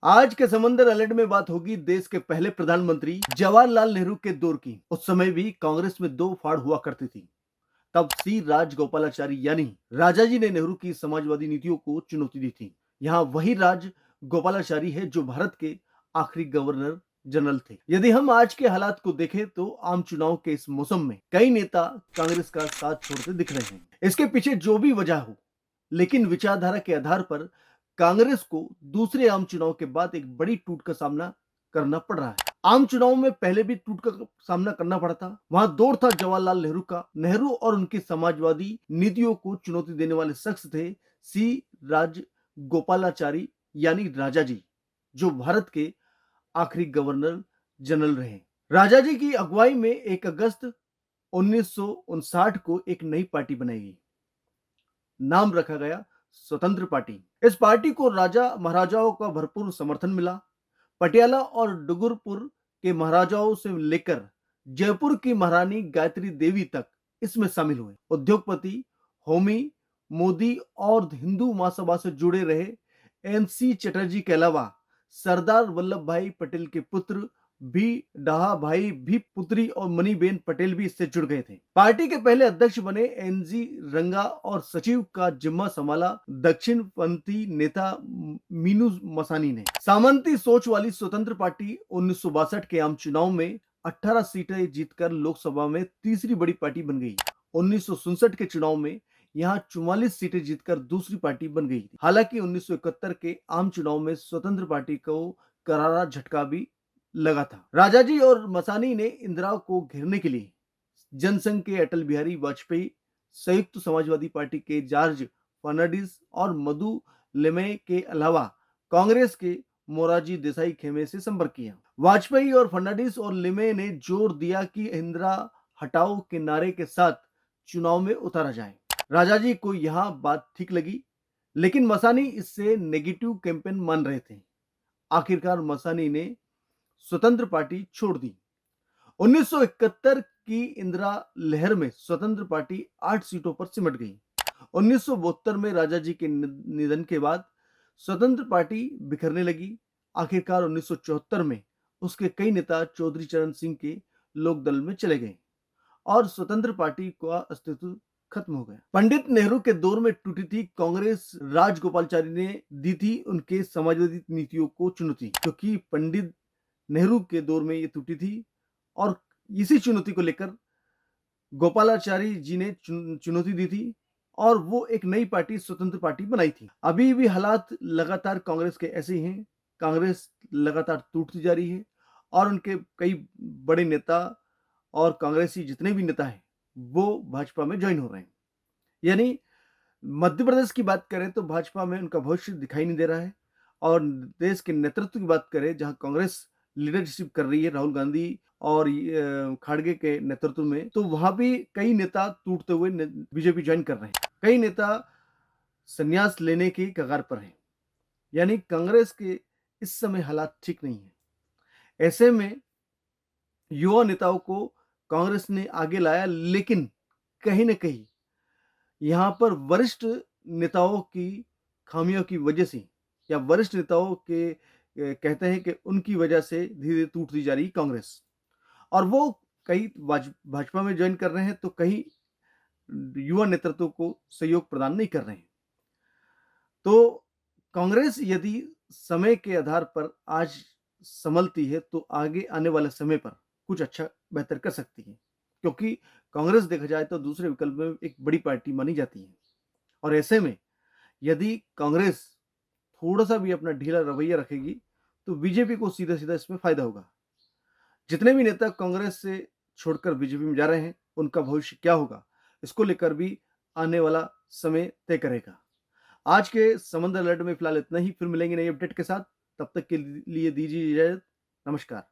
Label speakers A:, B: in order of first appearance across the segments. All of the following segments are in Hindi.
A: आज के समंदर अलर्ट में बात होगी देश के पहले प्रधानमंत्री जवाहरलाल नेहरू के दौर की। उस समय भी कांग्रेस में दो फाड़ हुआ करती थी। तब सी राजगोपालाचारी यानी राजाजी ने नेहरू की समाजवादी नीतियों को चुनौती दी थी। यहाँ वही राज गोपालाचारी है जो भारत के आखिरी गवर्नर जनरल थे। यदि हम आज के हालात को देखें तो आम चुनाव के इस मौसम में कई नेता कांग्रेस का साथ छोड़ते दिख रहे हैं। इसके पीछे जो भी वजह हो, लेकिन विचारधारा के आधार पर कांग्रेस को दूसरे आम चुनाव के बाद एक बड़ी टूट का सामना करना पड़ रहा है। आम चुनाव में पहले भी टूट का सामना करना पड़ा था। वहां दौर था जवाहरलाल नेहरू का। नेहरू और उनकी समाजवादी नीतियों को चुनौती देने वाले शख्स थे सी राज गोपालाचारी यानी राजाजी, जो भारत के आखिरी गवर्नर जनरल रहे। राजाजी की अगुवाई में 1 अगस्त 1959 को एक नई पार्टी बनाई गई। नाम रखा गया स्वतंत्र पार्टी। इस पार्टी को राजा महाराजाओं का भरपूर समर्थन मिला। पटियाला और डूंगरपुर के महाराजाओं से लेकर जयपुर की महारानी गायत्री देवी तक इसमें शामिल हुए। उद्योगपति होमी मोदी और हिंदू महासभा से जुड़े रहे एनसी चटर्जी के अलावा सरदार वल्लभ भाई पटेल के पुत्र भी डहा भाई भी पुत्री और मणिबेन पटेल भी इससे जुड़ गए थे। पार्टी के पहले अध्यक्ष बने एनजी रंगा और सचिव का जिम्मा संभाला दक्षिणपंथी नेता मीनू मसानी ने। सामंती सोच वाली स्वतंत्र पार्टी 1962 के आम चुनाव में 18 सीटें जीतकर लोकसभा में तीसरी बड़ी पार्टी बन गई। 1967 के चुनाव में यहां 44 सीटें जीतकर दूसरी पार्टी बन गई थी। हालांकि 1971 के आम चुनाव में स्वतंत्र पार्टी को करारा झटका भी लगा था। राजाजी और मसानी ने इंदिरा को घेरने के लिए जनसंघ के अटल बिहारी वाजपेयी, संयुक्त समाजवादी पार्टी के जॉर्ज फर्नांडिस और मधु लेमे के अलावा कांग्रेस के मोरारजी देसाई खेमे से संपर्क किया। वाजपेयी और फर्नांडिस और लेमे ने जोर दिया कि इंदिरा हटाओ के नारे के साथ चुनाव में उतारा जाए। राजाजी को यह बात ठीक लगी, लेकिन मसानी इससे नेगेटिव कैंपेन मान रहे थे। आखिरकार मसानी ने स्वतंत्र पार्टी छोड़ दी। 1971 की इंदिरा लहर में स्वतंत्र पार्टी 8 सीटों पर सिमट गई। 1972 में राजाजी के निधन के बाद स्वतंत्र पार्टी बिखरने लगी। आखिरकार 1974 में उसके कई नेता चौधरी चरण सिंह के लोकदल में चले गए और स्वतंत्र पार्टी का अस्तित्व खत्म हो गया। पंडित नेहरू के दौर में टूटी थी कांग्रेस। राजगोपालाचारी ने दी थी उनके समाजवादी नीतियों को चुनौती, क्योंकि पंडित नेहरू के दौर में ये टूटी थी और इसी चुनौती को लेकर गोपालाचारी जी ने चुनौती दी थी और वो एक नई पार्टी स्वतंत्र पार्टी बनाई थी। अभी भी हालात लगातार कांग्रेस के ऐसे ही हैं। कांग्रेस लगातार टूटती जा रही है और उनके कई बड़े नेता और कांग्रेसी जितने भी नेता हैं वो भाजपा में ज्वाइन हो रहे हैं। यानी मध्य प्रदेश की बात करें तो भाजपा में उनका भविष्य दिखाई नहीं दे रहा है। और देश के नेतृत्व की बात करें, जहां कांग्रेस लीडरशिप कर रही है राहुल गांधी और खाड़गे के नेतृत्व में, तो वहां भी कई नेता टूटते हुए बीजेपी ज्वाइन कर रहे हैं। कई नेता संन्यास लेने की कगार पर हैं। यानी कांग्रेस के इस समय हालात ठीक नहीं है। ऐसे में युवा नेताओं को कांग्रेस ने आगे लाया, लेकिन कहीं ना कहीं यहां पर वरिष्ठ नेताओं की खामियों की वजह से या वरिष्ठ नेताओं के कहते हैं कि उनकी वजह से धीरे धीरे टूटती जा रही कांग्रेस। और वो कई भाजपा में ज्वाइन कर रहे हैं, तो कई युवा नेतृत्व को सहयोग प्रदान नहीं कर रहे हैं। तो कांग्रेस यदि समय के आधार पर आज संभलती है तो आगे आने वाले समय पर कुछ अच्छा बेहतर कर सकती है, क्योंकि कांग्रेस देखा जाए तो दूसरे विकल्प में एक बड़ी पार्टी मानी जाती है। और ऐसे में यदि कांग्रेस थोड़ा सा भी अपना ढीला रवैया रखेगी तो बीजेपी को सीधा सीधा इसमें फायदा होगा। जितने भी नेता कांग्रेस से छोड़कर बीजेपी में जा रहे हैं उनका भविष्य क्या होगा, इसको लेकर भी आने वाला समय तय करेगा। आज के समंदर अलर्ट में फिलहाल इतना ही। फिर मिलेंगे नई अपडेट के साथ। तब तक के लिए दीजिए इजाजत। नमस्कार।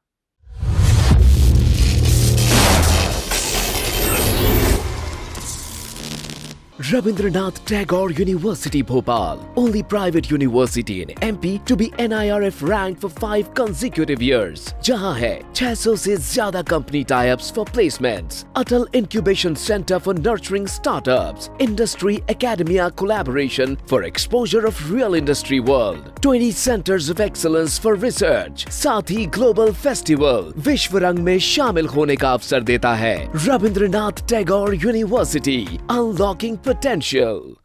B: Rabindranath Tagore University Bhopal, only private university in MP to be NIRF ranked for 5 consecutive years. जहां है 600 से ज्यादा company tie-ups for placements, Atal Incubation Center for nurturing startups, Industry Academia collaboration for exposure of real industry world, 20 centers of excellence for research, साथ ही Global Festival विश्व रंग में शामिल होने का अवसर देता है। Rabindranath Tagore University, unlocking potential.